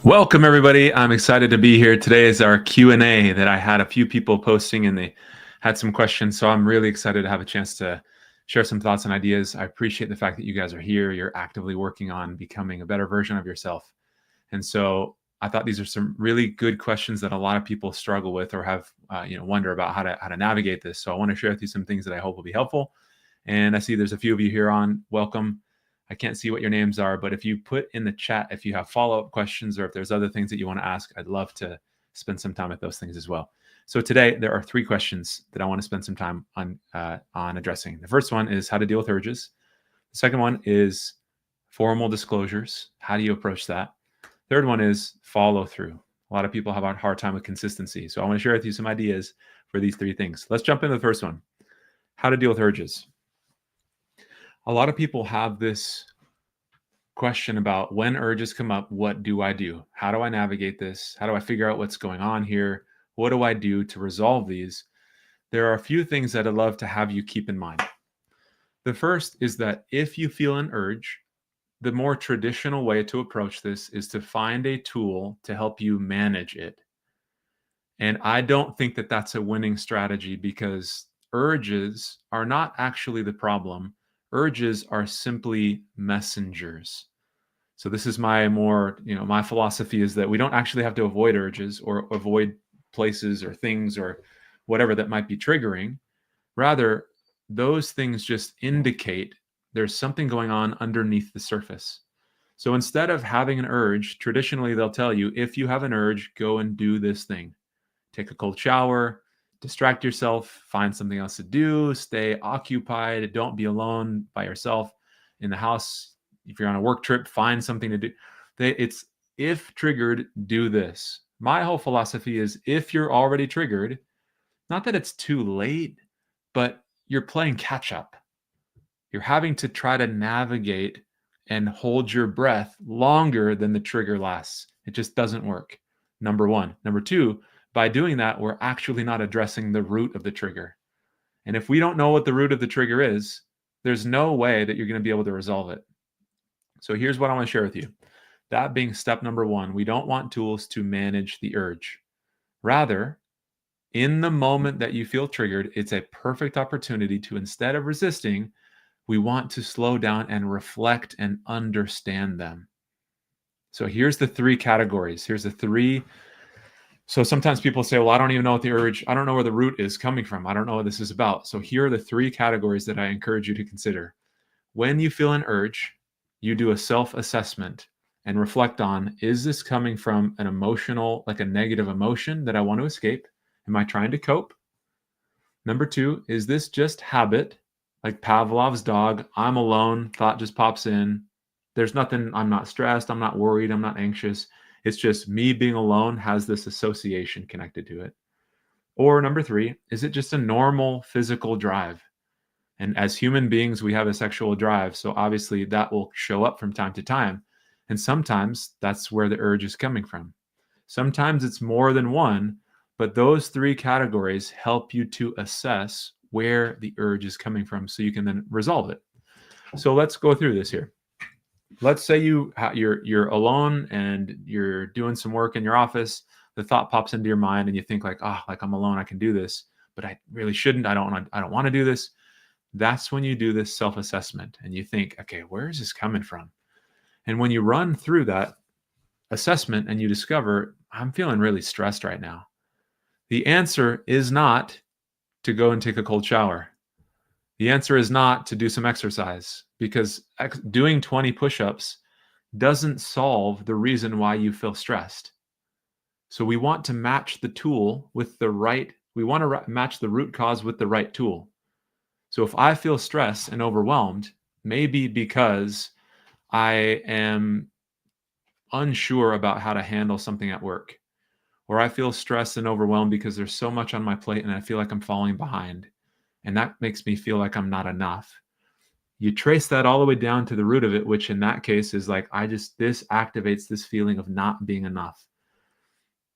Welcome, everybody. I'm excited to be here. Today is our Q&A that I had a few people posting, and they had some questions. So I'm really excited to have a chance to share some thoughts and ideas. I appreciate the fact that you guys are here. You're actively working on becoming a better version of yourself. And so I thought these are some really good questions that a lot of people struggle with or have, wonder about how to navigate this. So I want to share with you some things that I hope will be helpful. And I see there's a few of you here on. Welcome. I can't see what your names are, but if you put in the chat, if you have follow-up questions or if there's other things that you want to ask, I'd love to spend some time with those things as well. So today there are 3 questions that I want to spend some time on addressing. The first one is how to deal with urges. The second one is formal disclosures. How do you approach that? Third one is follow through. A lot of people have a hard time with consistency. So I want to share with you some ideas for these 3 things. Let's jump into the first one. How to deal with urges. A lot of people have this question about when urges come up, what do I do? How do I navigate this? How do I figure out what's going on here? What do I do to resolve these? There are a few things that I'd love to have you keep in mind. The first is that if you feel an urge, the more traditional way to approach this is to find a tool to help you manage it. And I don't think that that's a winning strategy because urges are not actually the problem. Urges are simply messengers. So this is my my philosophy is that we don't actually have to avoid urges or avoid places or things or whatever that might be triggering. Rather, those things just indicate there's something going on underneath the surface. So instead of having an urge, traditionally they'll tell you, if you have an urge, go and do this thing. Take a cold shower, distract yourself, find something else to do, stay occupied, don't be alone by yourself in the house. If you're on a work trip, find something to do. It's if triggered, do this. My whole philosophy is if you're already triggered, not that it's too late, but you're playing catch up. You're having to try to navigate and hold your breath longer than the trigger lasts. It just doesn't work. Number one. Number two, by doing that, we're actually not addressing the root of the trigger. And if we don't know what the root of the trigger is, there's no way that you're going to be able to resolve it. So here's what I want to share with you. That being step number 1, we don't want tools to manage the urge. Rather, in the moment that you feel triggered, it's a perfect opportunity to, instead of resisting, we want to slow down and reflect and understand them. So here's the 3 categories. Here's the 3. So sometimes people say, well, I don't even know what the urge, I don't know where the root is coming from. I don't know what this is about. So here are the 3 categories that I encourage you to consider. When you feel an urge, you do a self-assessment and reflect on, is this coming from an emotional, like a negative emotion that I want to escape? Am I trying to cope? Number 2, is this just habit? Like Pavlov's dog, I'm alone, thought just pops in. There's nothing, I'm not stressed, I'm not worried, I'm not anxious. It's just me being alone has this association connected to it. Or number 3, is it just a normal physical drive? And as human beings, we have a sexual drive. So obviously that will show up from time to time. And sometimes that's where the urge is coming from. Sometimes it's more than one, but those 3 categories help you to assess where the urge is coming from so you can then resolve it. So let's go through this here. Let's say you're alone and you're doing some work in your office. The thought pops into your mind and you think like I'm alone, I can do this, but I really shouldn't. I don't want to do this. That's when you do this self-assessment and you think, okay, where is this coming from? And when you run through that assessment and you discover, I'm feeling really stressed right now, the answer is not to go and take a cold shower. The answer is not to do some exercise, because doing 20 push-ups doesn't solve the reason why you feel stressed. So we want to match the tool with the right, we want to match the root cause with the right tool. So if I feel stressed and overwhelmed, maybe because I am unsure about how to handle something at work, or I feel stressed and overwhelmed because there's so much on my plate and I feel like I'm falling behind, and that makes me feel like I'm not enough. You trace that all the way down to the root of it, which in that case is like, this activates this feeling of not being enough.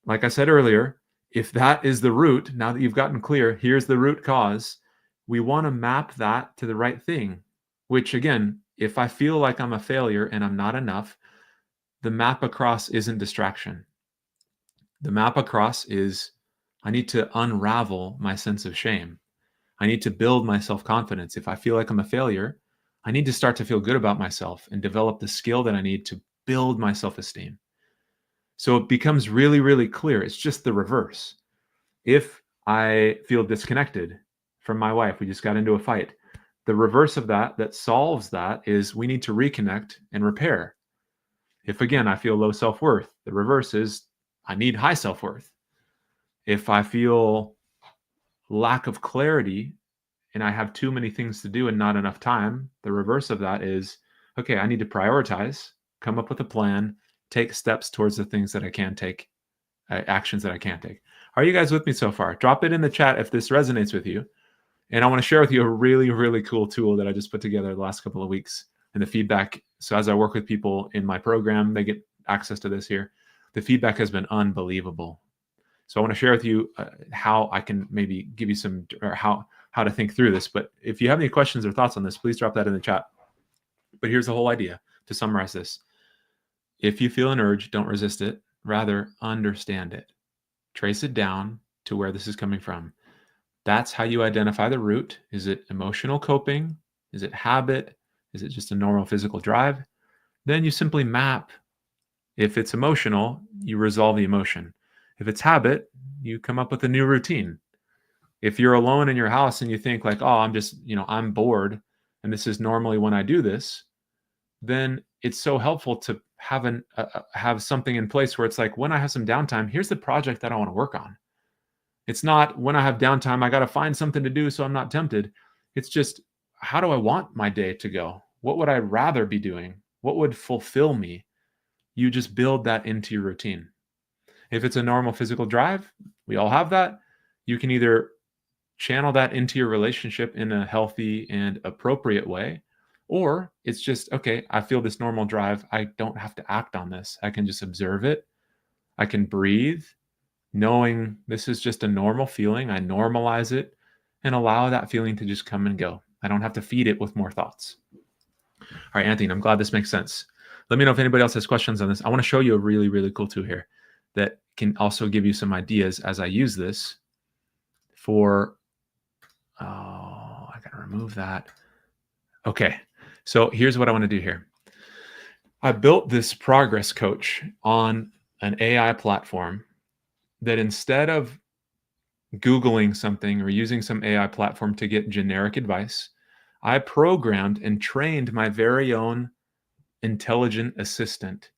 Like I said earlier, if that is the root, now that you've gotten clear, here's the root cause, we want to map that to the right thing, which again, if I feel like I'm a failure and I'm not enough, the map across isn't distraction. The map across is I need to unravel my sense of shame. I need to build my self-confidence. If I feel like I'm a failure, I need to start to feel good about myself and develop the skill that I need to build my self-esteem. So it becomes really, really clear. It's just the reverse. If I feel disconnected from my wife, we just got into a fight. The reverse of that solves that is we need to reconnect and repair. If again, I feel low self-worth, the reverse is I need high self-worth. If I feel lack of clarity and I have too many things to do and not enough time, the reverse of that is, okay, I need to prioritize, come up with a plan, take steps towards the things that I can take, actions that I can take. Are you guys with me so far? Drop it in the chat if this resonates with you. And I want to share with you a really, really cool tool that I just put together the last couple of weeks and the feedback. So as I work with people in my program, they get access to this here. The feedback has been unbelievable. So I want to share with you how I can maybe give you some, or how to think through this. But if you have any questions or thoughts on this, please drop that in the chat. But here's the whole idea to summarize this. If you feel an urge, don't resist it. Rather, understand it. Trace it down to where this is coming from. That's how you identify the root. Is it emotional coping? Is it habit? Is it just a normal physical drive? Then you simply map. If it's emotional, you resolve the emotion. If it's habit, you come up with a new routine. If you're alone in your house and you think like, oh, I'm bored and this is normally when I do this, then it's so helpful to have something in place where it's like, when I have some downtime, here's the project that I want to work on. It's not when I have downtime, I got to find something to do so I'm not tempted. It's just, how do I want my day to go? What would I rather be doing? What would fulfill me? You just build that into your routine. If it's a normal physical drive, we all have that. You can either channel that into your relationship in a healthy and appropriate way, or it's just, okay, I feel this normal drive. I don't have to act on this. I can just observe it. I can breathe, knowing this is just a normal feeling. I normalize it and allow that feeling to just come and go. I don't have to feed it with more thoughts. All right, Anthony, I'm glad this makes sense. Let me know if anybody else has questions on this. I want to show you a really, really cool tool here that can also give you some ideas as I use this for, I got to remove that. Okay, so here's what I want to do here. I built this progress coach on an AI platform that instead of Googling something or using some AI platform to get generic advice, I programmed and trained my very own intelligent assistant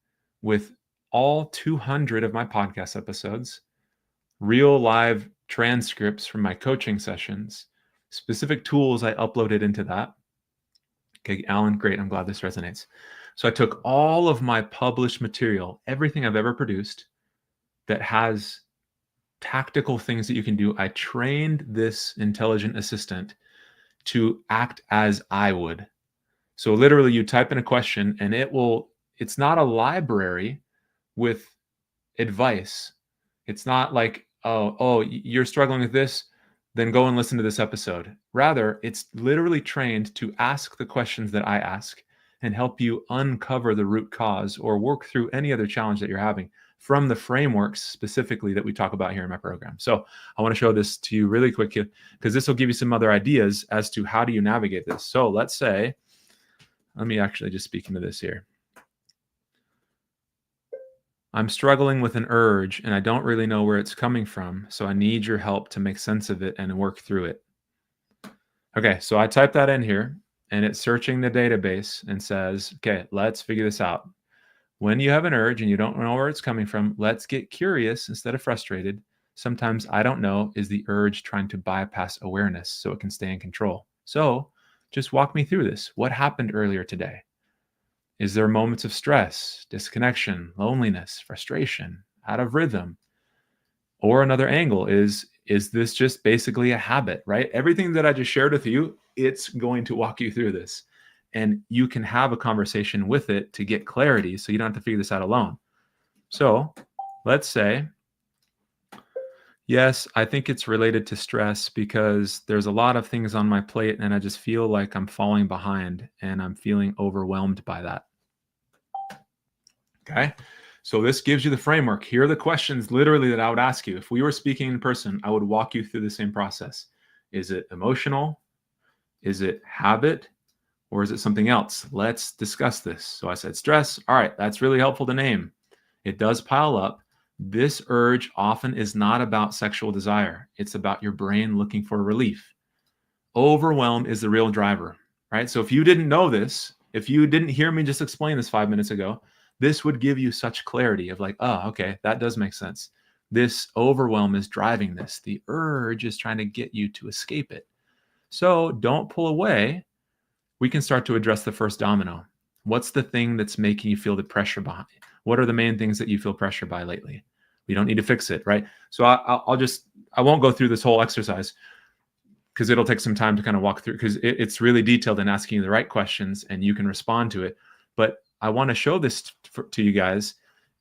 with all 200 of my podcast episodes, real live transcripts from my coaching sessions, specific tools I uploaded into that. Okay, Alan, great. I'm glad this resonates. So I took all of my published material, everything I've ever produced that has tactical things that you can do. I trained this intelligent assistant to act as I would. So literally you type in a question and it's not a library with advice. It's not like, oh, you're struggling with this, then go and listen to this episode. Rather, it's literally trained to ask the questions that I ask and help you uncover the root cause or work through any other challenge that you're having from the frameworks specifically that we talk about here in my program. So I want to show this to you really quick because this will give you some other ideas as to how do you navigate this. So let's say, let me actually just speak into this here. I'm struggling with an urge and I don't really know where it's coming from. So I need your help to make sense of it and work through it. Okay, so I type that in here and it's searching the database and says, okay, let's figure this out. When you have an urge and you don't know where it's coming from, let's get curious instead of frustrated. Sometimes I don't know is the urge trying to bypass awareness so it can stay in control. So just walk me through this. What happened earlier today? Is there moments of stress, disconnection, loneliness, frustration, out of rhythm? Or another angle is this just basically a habit, right? Everything that I just shared with you, it's going to walk you through this. And you can have a conversation with it to get clarity so you don't have to figure this out alone. So let's say, yes, I think it's related to stress because there's a lot of things on my plate and I just feel like I'm falling behind and I'm feeling overwhelmed by that. Okay. So this gives you the framework. Here are the questions literally that I would ask you. If we were speaking in person, I would walk you through the same process. Is it emotional? Is it habit? Or is it something else? Let's discuss this. So I said stress. All right, that's really helpful to name. It does pile up. This urge often is not about sexual desire. It's about your brain looking for relief. Overwhelm is the real driver, right? So if you didn't know this, if you didn't hear me just explain this 5 minutes ago, this would give you such clarity of like, oh, okay, that does make sense. This overwhelm is driving this. The urge is trying to get you to escape it. So don't pull away. We can start to address the first domino. What's the thing that's making you feel the pressure behind? What are the main things that you feel pressure by lately? We don't need to fix it, right? So I won't go through this whole exercise because it'll take some time to kind of walk through, because it's really detailed in asking you the right questions and you can respond to it. But I want to show this to you guys,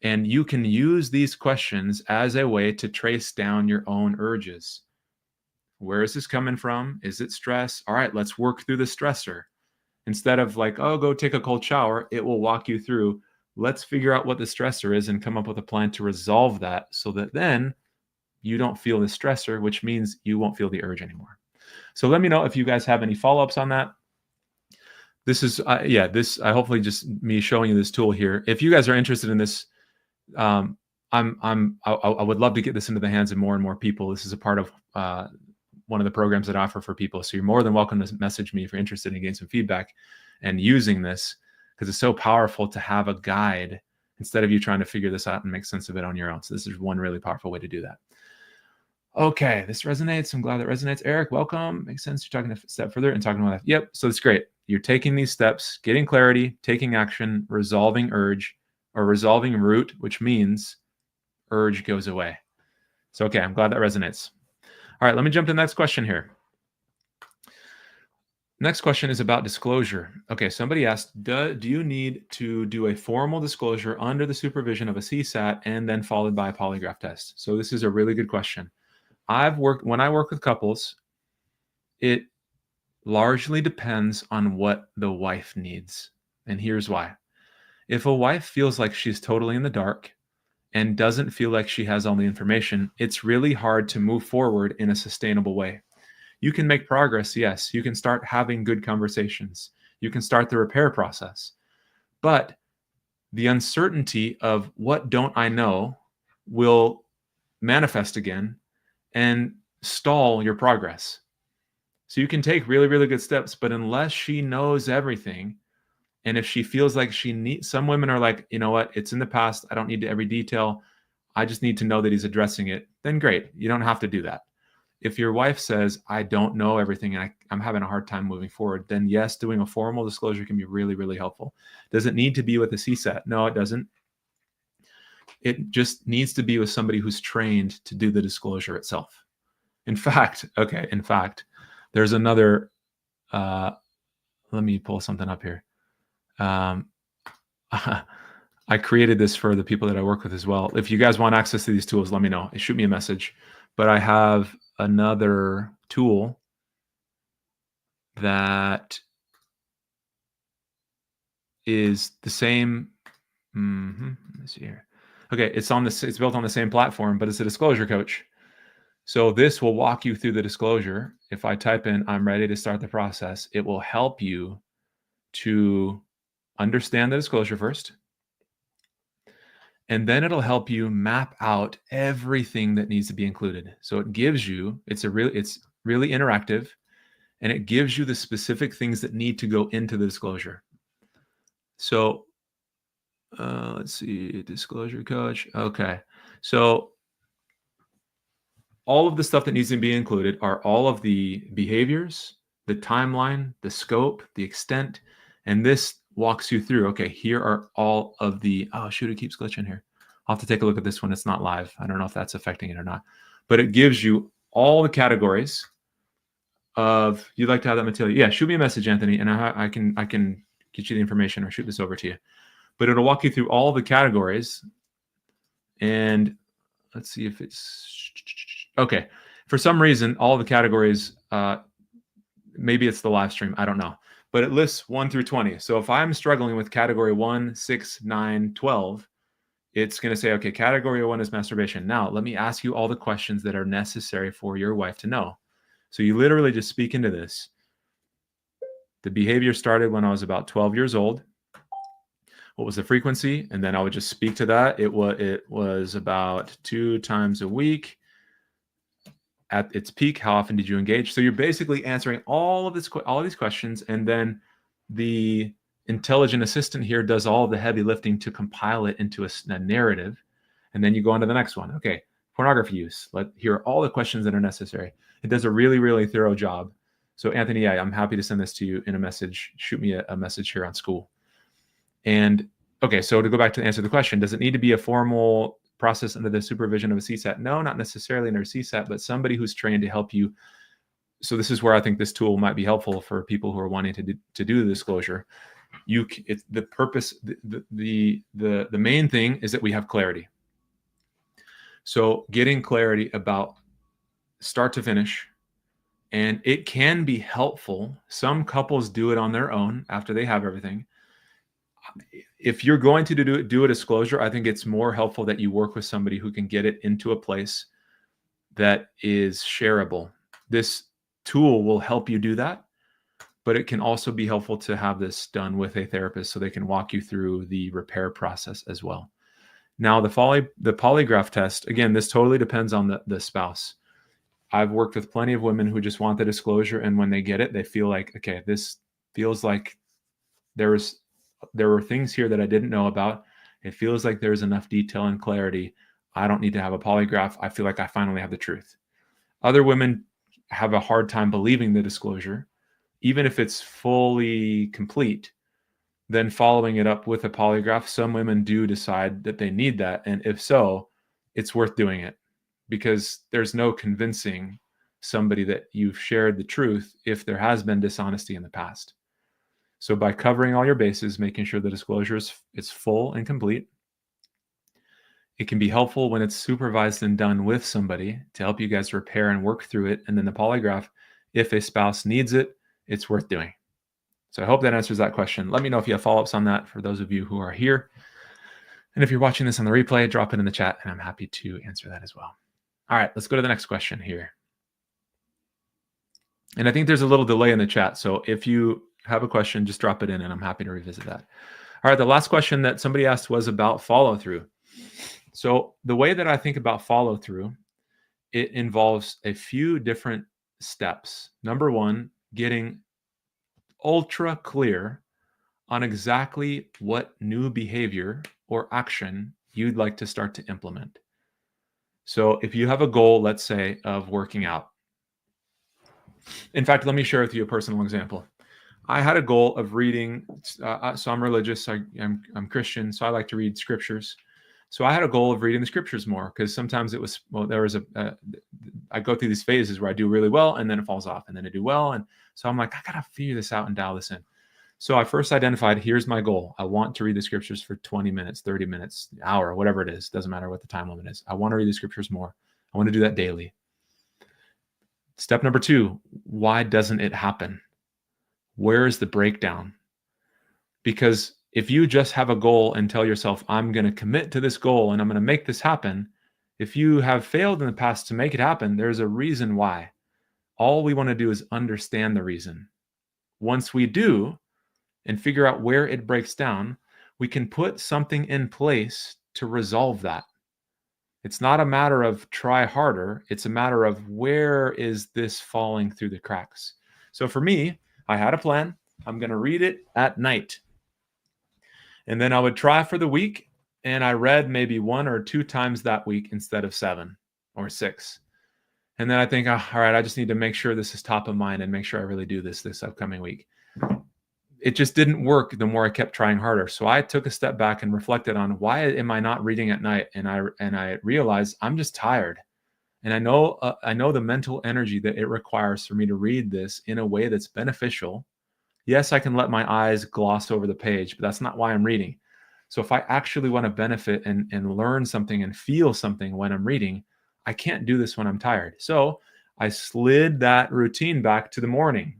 and you can use these questions as a way to trace down your own urges. Where is this coming from? Is it stress? All right, let's work through the stressor. Instead of like, oh, go take a cold shower, it will walk you through, let's figure out what the stressor is and come up with a plan to resolve that, so that then you don't feel the stressor, which means you won't feel the urge anymore. So let me know if you guys have any follow-ups on that. This is, I hopefully just me showing you this tool here. If you guys are interested in this, I would love to get this into the hands of more and more people. This is a part of one of the programs that I offer for people. So you're more than welcome to message me if you're interested in getting some feedback and using this, because it's so powerful to have a guide instead of you trying to figure this out and make sense of it on your own. So this is one really powerful way to do that. Okay, this resonates. I'm glad that resonates. Eric, welcome. Makes sense. You're talking a step further and talking about that. Yep. So it's great. You're taking these steps, getting clarity, taking action, resolving urge or resolving root, which means urge goes away. So, okay, I'm glad that resonates. All right, let me jump to the next question here. Next question is about disclosure. Okay, somebody asked, do you need to do a formal disclosure under the supervision of a CSAT and then followed by a polygraph test? So this is a really good question. When I work with couples, it largely depends on what the wife needs. And here's why. If a wife feels like she's totally in the dark and doesn't feel like she has all the information, it's really hard to move forward in a sustainable way. You can make progress, yes. You can start having good conversations. You can start the repair process. But the uncertainty of what don't I know will manifest again and stall your progress. So you can take really, really good steps, but unless she knows everything, and if she feels like she needs, some women are like, you know what, it's in the past. I don't need every detail. I just need to know that he's addressing it. Then great. You don't have to do that. If your wife says, I don't know everything and I'm having a hard time moving forward, then yes, doing a formal disclosure can be really, really helpful. Does it need to be with a CSAT? No, it doesn't. It just needs to be with somebody who's trained to do the disclosure itself. In fact, there's another, let me pull something up here. I created this for the people that I work with as well. If you guys want access to these tools, let me know. Shoot me a message. But I have another tool that is the same. Let me see here. Okay, it's built on the same platform, but it's a disclosure coach. So this will walk you through the disclosure. If I type in, I'm ready to start the process, it will help you to understand the disclosure first. And then it'll help you map out everything that needs to be included. So it gives you, it's really interactive, and it gives you the specific things that need to go into the disclosure. So let's see, disclosure coach. Okay. So all of the stuff that needs to be included are all of the behaviors, the timeline, the scope, the extent, and this walks you through, okay, here are all of the, oh shoot, it keeps glitching here. I'll have to take a look at this one. It's not live. I don't know if that's affecting it or not, but it gives you all the categories of, you'd like to have that material. Yeah, shoot me a message, Anthony, and I can get you the information or shoot this over to you. But it'll walk you through all the categories. And let's see if it's, okay. For some reason, all the categories, maybe it's the live stream, I don't know. But it lists 1 through 20. So if I'm struggling with category 1, 6, 9, 12, It's going to say, okay, category 1 is masturbation. Now, let me ask you all the questions that are necessary for your wife to know. So you literally just speak into this. The behavior started when I was about 12 years old. What was the frequency? And then I would just speak to that. It was about 2 times a week. At its peak, how often did you engage? So you're basically answering all of these questions, and then the intelligent assistant here does all the heavy lifting to compile it into a narrative, and then you go on to the next one. Okay, pornography use. Here are all the questions that are necessary. It does a really, really thorough job. So Anthony, yeah, I'm happy to send this to you in a message. Shoot me a message here on school. And okay, so to go back to answer the question, does it need to be a formal process under the supervision of a CSAT? No, not necessarily under a CSAT, but somebody who's trained to help you. So this is where I think this tool might be helpful for people who are wanting to do the disclosure. The purpose, the main thing is that we have clarity. So getting clarity about start to finish, and it can be helpful. Some couples do it on their own after they have everything. If you're going to do a disclosure, I think it's more helpful that you work with somebody who can get it into a place that is shareable. This tool will help you do that, but it can also be helpful to have this done with a therapist so they can walk you through the repair process as well. Now, the polygraph test, again, this totally depends on the spouse. I've worked with plenty of women who just want the disclosure, and when they get it, they feel like, okay, this feels like there were things here that I didn't know about. It feels like there's enough detail and clarity. I don't need to have a polygraph. I feel like I finally have the truth. Other women have a hard time believing the disclosure, even if it's fully complete. Then following it up with a polygraph, some women do decide that they need that. And if so, it's worth doing it, because there's no convincing somebody that you've shared the truth if there has been dishonesty in the past. So by covering all your bases, making sure the disclosure is full and complete, it can be helpful when it's supervised and done with somebody to help you guys repair and work through it. And then the polygraph, if a spouse needs it, it's worth doing. So I hope that answers that question. Let me know if you have follow-ups on that for those of you who are here. And if you're watching this on the replay, drop it in the chat and I'm happy to answer that as well. All right, let's go to the next question here. And I think there's a little delay in the chat. So if you have a question, just drop it in and I'm happy to revisit that. All right, the last question that somebody asked was about follow-through. So the way that I think about follow-through, it involves a few different steps. Number one, getting ultra clear on exactly what new behavior or action you'd like to start to implement. So if you have a goal, let's say, of working out. In fact, let me share with you a personal example. I had a goal of reading, so I'm religious, I'm Christian, so I like to read scriptures. So I had a goal of reading the scriptures more, because sometimes it was, well, there was I go through these phases where I do really well and then it falls off and then I do well. And so I'm like, I got to figure this out and dial this in. So I first identified, here's my goal. I want to read the scriptures for 20 minutes, 30 minutes, an hour, whatever it is. Doesn't matter what the time limit is. I want to read the scriptures more. I want to do that daily. Step number two, why doesn't it happen? Where is the breakdown? Because if you just have a goal and tell yourself, I'm going to commit to this goal and I'm going to make this happen, if you have failed in the past to make it happen, there's a reason why. All we want to do is understand the reason. Once we do and figure out where it breaks down, we can put something in place to resolve that. It's not a matter of try harder. It's a matter of where is this falling through the cracks. So for me, I had a plan. I'm going to read it at night. And then I would try for the week. And I read maybe 1 or 2 times that week instead of 7 or 6. And then I think, all right, I just need to make sure this is top of mind and make sure I really do this upcoming week. It just didn't work the more I kept trying harder. So I took a step back and reflected on, why am I not reading at night? And I realized I'm just tired. And I know the mental energy that it requires for me to read this in a way that's beneficial. Yes, I can let my eyes gloss over the page, but that's not why I'm reading. So if I actually want to benefit and learn something and feel something when I'm reading, I can't do this when I'm tired. So I slid that routine back to the morning.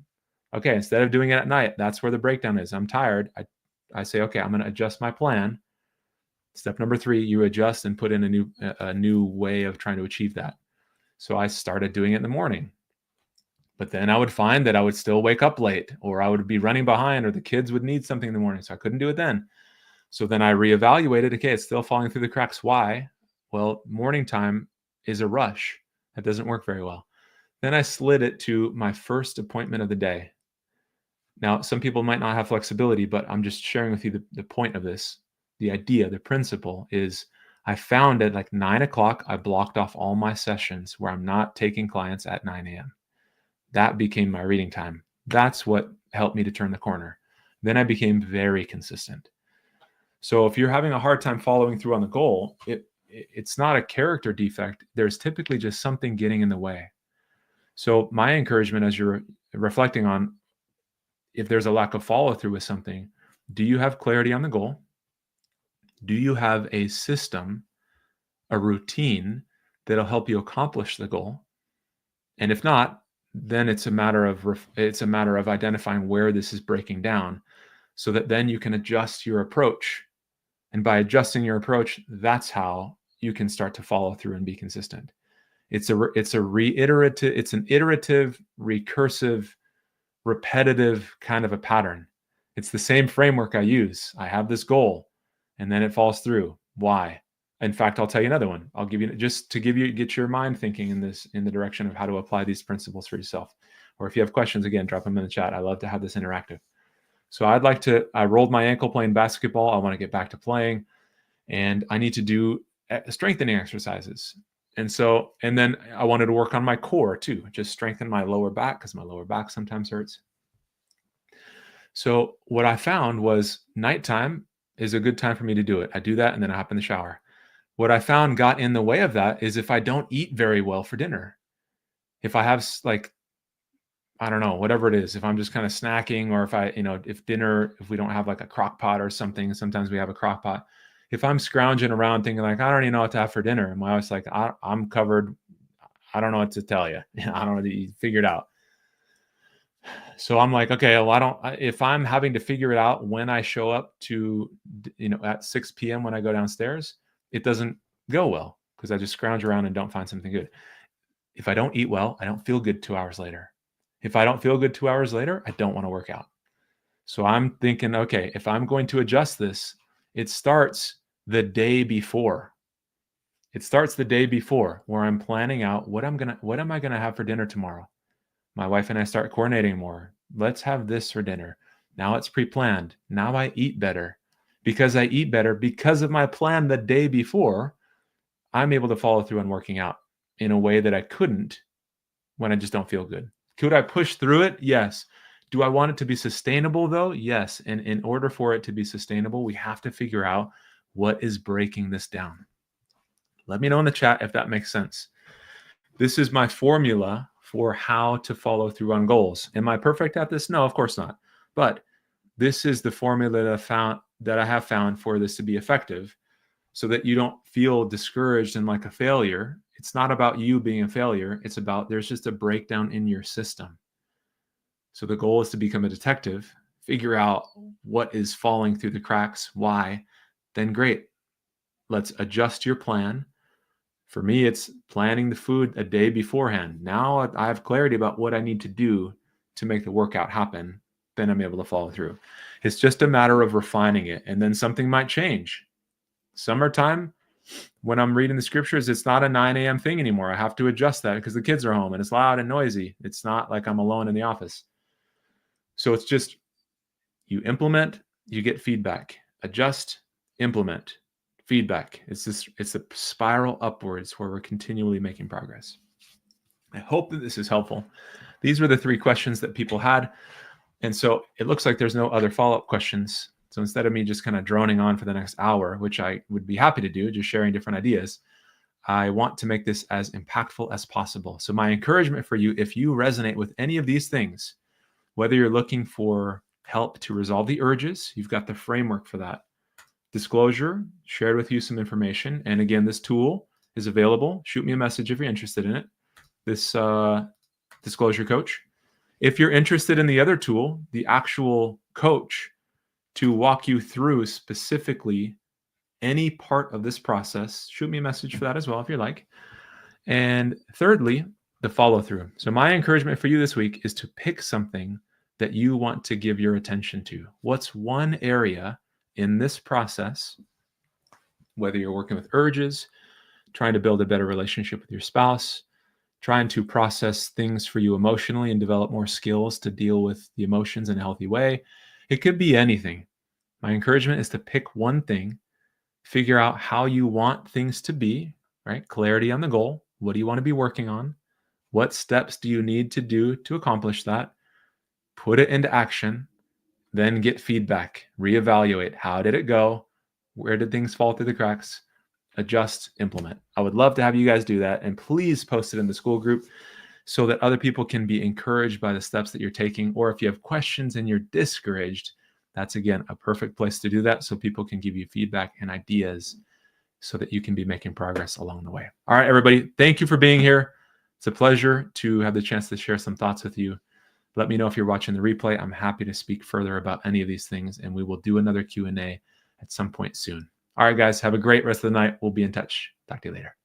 Okay, instead of doing it at night, that's where the breakdown is. I'm tired. I say, okay, I'm going to adjust my plan. Step number 3, you adjust and put in a new way of trying to achieve that. So I started doing it in the morning. But then I would find that I would still wake up late, or I would be running behind, or the kids would need something in the morning. So I couldn't do it then. So then I reevaluated. Okay, it's still falling through the cracks. Why? Well, morning time is a rush. That doesn't work very well. Then I slid it to my first appointment of the day. Now, some people might not have flexibility, but I'm just sharing with you the point of this. The idea, the principle is I found at like 9 o'clock, I blocked off all my sessions where I'm not taking clients at 9 a.m. That became my reading time. That's what helped me to turn the corner. Then I became very consistent. So if you're having a hard time following through on the goal, it's not a character defect. There's typically just something getting in the way. So my encouragement as you're reflecting on if there's a lack of follow through with something, do you have clarity on the goal? Do you have a system, a routine that'll help you accomplish the goal? And if not, then it's a matter of identifying where this is breaking down so that then you can adjust your approach. And by adjusting your approach, that's how you can start to follow through and be consistent. It's an iterative, recursive, repetitive kind of a pattern. It's the same framework I use. I have this goal and then it falls through. Why? In fact, I'll tell you another one. I'll give you just to get your mind thinking in the direction of how to apply these principles for yourself. Or if you have questions, again, drop them in the chat. I love to have this interactive. So I rolled my ankle playing basketball. I want to get back to playing, and I need to do strengthening exercises. And then I wanted to work on my core too, just strengthen my lower back because my lower back sometimes hurts. So what I found was nighttime is a good time for me to do it. I do that and then I hop in the shower. What I found got in the way of that is if I don't eat very well for dinner, if I have I don't know, whatever it is, if I'm just kind of snacking, or if we don't have like a crock pot or something, sometimes we have a crock pot. If I'm scrounging around thinking like, I don't even know what to have for dinner, and my wife's like, I'm covered. I don't know what to tell you. I don't know that you figure it out. So I'm like, okay, well, if I'm having to figure it out when I show up to, at 6 p.m. when I go downstairs, it doesn't go well because I just scrounge around and don't find something good. If I don't eat well, I don't feel good 2 hours later. If I don't feel good 2 hours later, I don't want to work out. So I'm thinking, okay, if I'm going to adjust this, it starts the day before. It starts the day before where I'm planning out what am I going to have for dinner tomorrow? My wife and I start coordinating more. Let's have this for dinner. Now it's pre-planned. Now I eat better. Because I eat better because of my plan the day before, I'm able to follow through on working out in a way that I couldn't when I just don't feel good. Could I push through it? Yes. Do I want it to be sustainable though? Yes. And in order for it to be sustainable, we have to figure out what is breaking this down. Let me know in the chat if that makes sense. This is my formula for how to follow through on goals. Am I perfect at this? No, of course not. But this is the formula that I have found for this to be effective so that you don't feel discouraged and like a failure. It's not about you being a failure. It's about there's just a breakdown in your system. So the goal is to become a detective, figure out what is falling through the cracks, why, then great. Let's adjust your plan. For me, it's planning the food a day beforehand. Now I have clarity about what I need to do to make the workout happen. Then I'm able to follow through. It's just a matter of refining it. And then something might change. Summertime, when I'm reading the scriptures, it's not a 9 a.m. thing anymore. I have to adjust that because the kids are home and it's loud and noisy. It's not like I'm alone in the office. So it's just you implement, you get feedback. Adjust, implement, feedback. It's a spiral upwards where we're continually making progress. I hope that this is helpful. These were the 3 questions that people had. And so it looks like there's no other follow-up questions. So instead of me just kind of droning on for the next hour, which I would be happy to do, just sharing different ideas, I want to make this as impactful as possible. So my encouragement for you, if you resonate with any of these things, whether you're looking for help to resolve the urges, you've got the framework for that. Disclosure, shared with you some information. And again, this tool is available. Shoot me a message if you're interested in it. This disclosure coach. If you're interested in the other tool, the actual coach to walk you through specifically any part of this process, shoot me a message for that as well if you like. And thirdly, the follow through. So, my encouragement for you this week is to pick something that you want to give your attention to. What's one area in this process, whether you're working with urges, trying to build a better relationship with your spouse, trying to process things for you emotionally and develop more skills to deal with the emotions in a healthy way? It could be anything. My encouragement is to pick one thing, figure out how you want things to be, right? Clarity on the goal. What do you want to be working on? What steps do you need to do to accomplish that? Put it into action, then get feedback, reevaluate. How did it go? Where did things fall through the cracks? Adjust, implement. I would love to have you guys do that. And please post it in the school group so that other people can be encouraged by the steps that you're taking. Or if you have questions and you're discouraged, that's again a perfect place to do that so people can give you feedback and ideas so that you can be making progress along the way. All right, everybody, thank you for being here. It's a pleasure to have the chance to share some thoughts with you. Let me know if you're watching the replay. I'm happy to speak further about any of these things, and we will do another Q&A at some point soon. All right, guys, have a great rest of the night. We'll be in touch. Talk to you later.